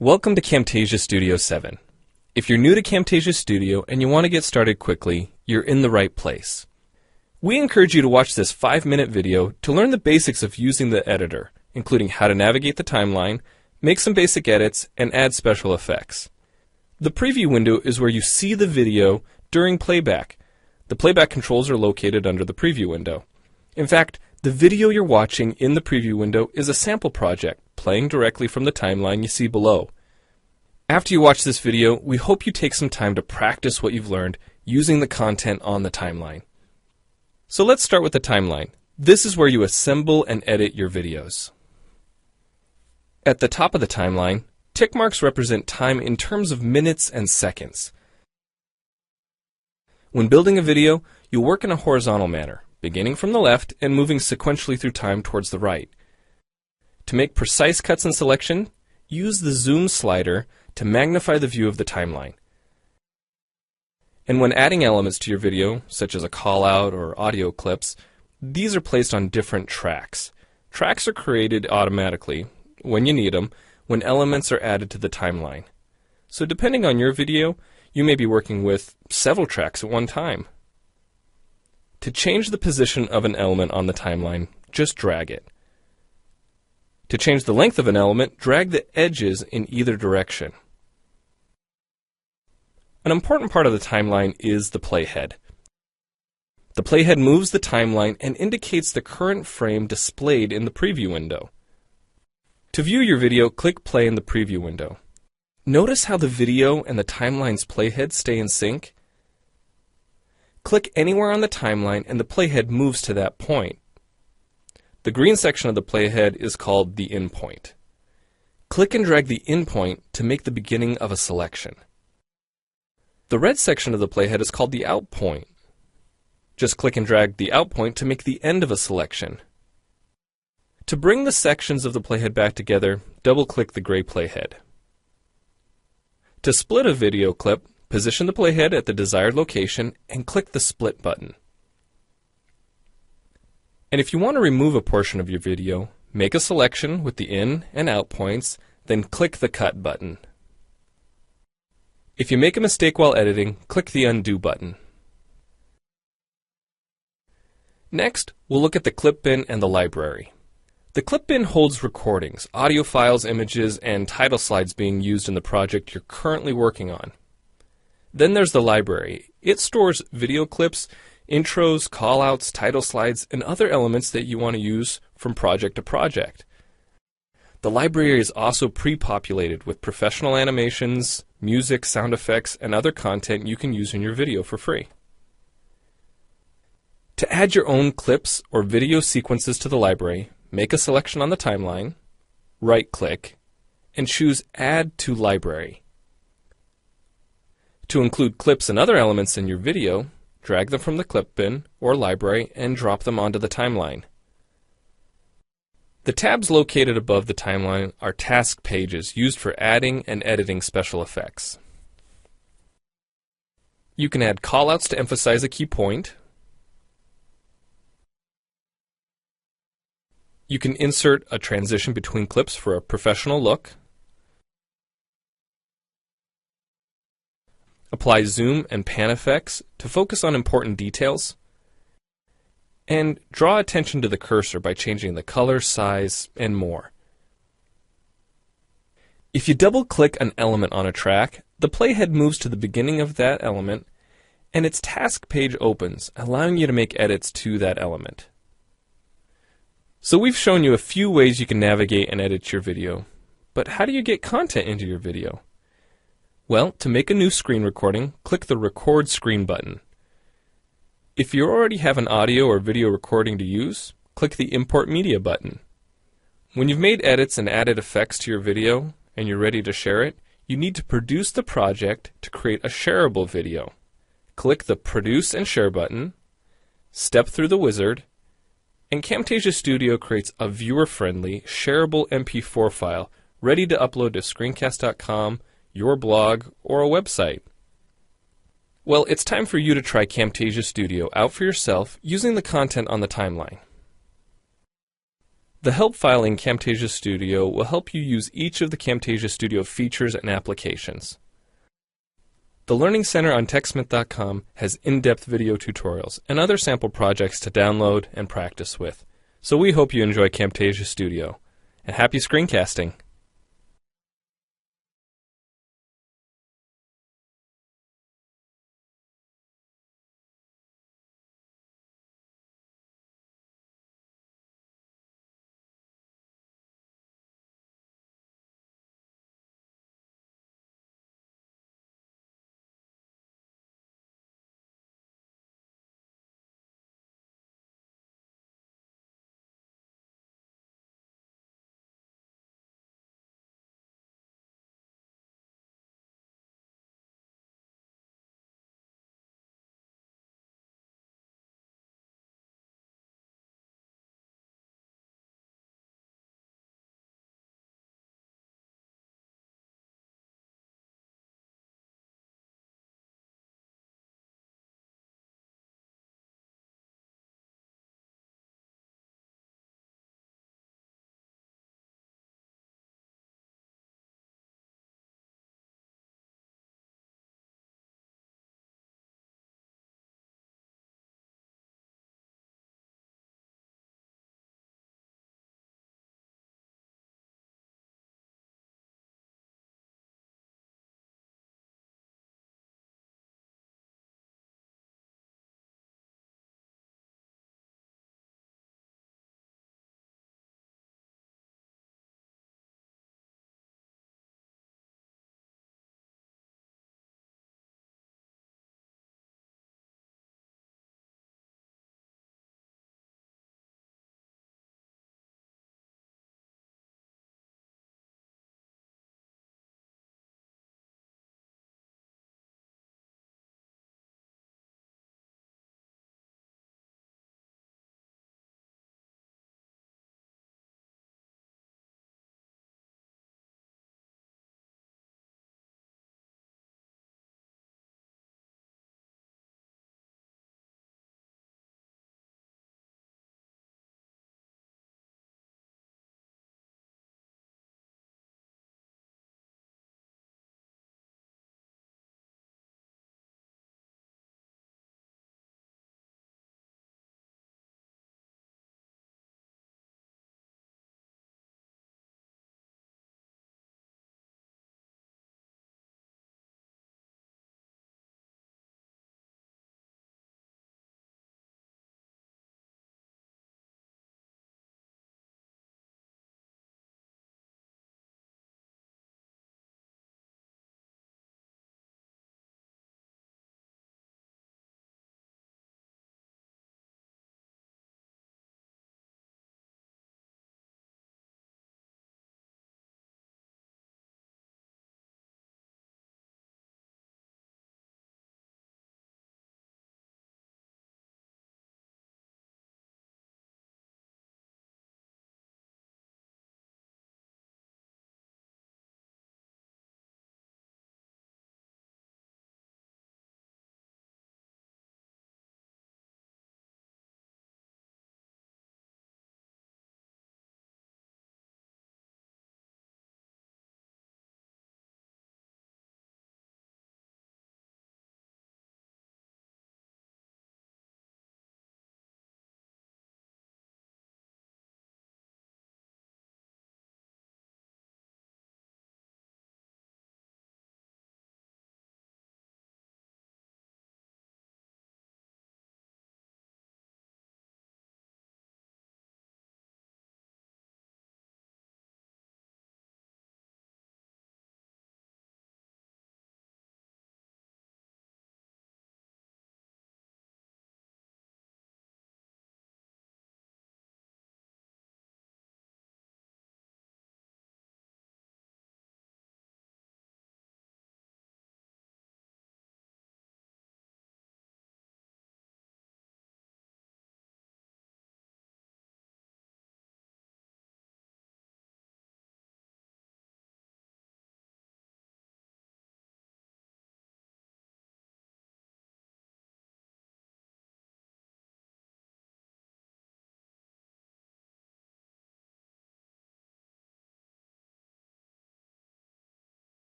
Welcome to Camtasia Studio 7. If you're new to Camtasia Studio and you want to get started quickly, you're in the right place. We encourage you to watch this 5-minute video to learn the basics of using the editor, including how to navigate the timeline, make some basic edits, and add special effects. The preview window is where you see the video during playback. The playback controls are located under the preview window. In fact, the video you're watching in the preview window is a sample project playing directly from the timeline you see below. After you watch this video, we hope you take some time to practice what you've learned using the content on the timeline. So let's start with the timeline. This is where you assemble and edit your videos. At the top of the timeline, tick marks represent time in terms of minutes and seconds. When building a video, you'll work in a horizontal manner, beginning from the left and moving sequentially through time towards the right. To make precise cuts and selection, use the zoom slider to magnify the view of the timeline. And when adding elements to your video, such as a call-out or audio clips, these are placed on different tracks. Tracks are created automatically, when you need them, when elements are added to the timeline. So depending on your video, you may be working with several tracks at one time. To change the position of an element on the timeline, just drag it. To change the length of an element, drag the edges in either direction. An important part of the timeline is the playhead. The playhead moves the timeline and indicates the current frame displayed in the preview window. To view your video, click play in the preview window. Notice how the video and the timeline's playhead stay in sync? Click anywhere on the timeline and the playhead moves to that point. The green section of the playhead is called the in point. Click and drag the in point to make the beginning of a selection. The red section of the playhead is called the out point. Just click and drag the out point to make the end of a selection. To bring the sections of the playhead back together, double-click the gray playhead. To split a video clip, position the playhead at the desired location and click the split button. And if you want to remove a portion of your video, make a selection with the in and out points, then click the cut button. If you make a mistake while editing, click the undo button. Next, we'll look at the clip bin and the library. The clip bin holds recordings, audio files, images, and title slides being used in the project you're currently working on. Then there's the library. It stores video clips, intros, callouts, title slides, and other elements that you want to use from project to project. The library is also pre-populated with professional animations, music, sound effects, and other content you can use in your video for free. To add your own clips or video sequences to the library, make a selection on the timeline, right-click, and choose Add to Library. To include clips and other elements in your video, drag them from the clip bin or library and drop them onto the timeline. The tabs located above the timeline are task pages used for adding and editing special effects. You can add callouts to emphasize a key point. You can insert a transition between clips for a professional look. Apply zoom and pan effects to focus on important details. And draw attention to the cursor by changing the color, size, and more. If you double-click an element on a track, the playhead moves to the beginning of that element, and its task page opens, allowing you to make edits to that element. So we've shown you a few ways you can navigate and edit your video. But how do you get content into your video? Well, to make a new screen recording, click the Record Screen button. If you already have an audio or video recording to use, click the Import Media button. When you've made edits and added effects to your video and you're ready to share it, you need to produce the project to create a shareable video. Click the Produce and Share button, step through the wizard, and Camtasia Studio creates a viewer-friendly, shareable MP4 file ready to upload to screencast.com, your blog, or a website. Well, it's time for you to try Camtasia Studio out for yourself using the content on the timeline. The help file in Camtasia Studio will help you use each of the Camtasia Studio features and applications. The Learning Center on xampp.com has in-depth video tutorials and other sample projects to download and practice with. So we hope you enjoy Camtasia Studio. And happy screencasting!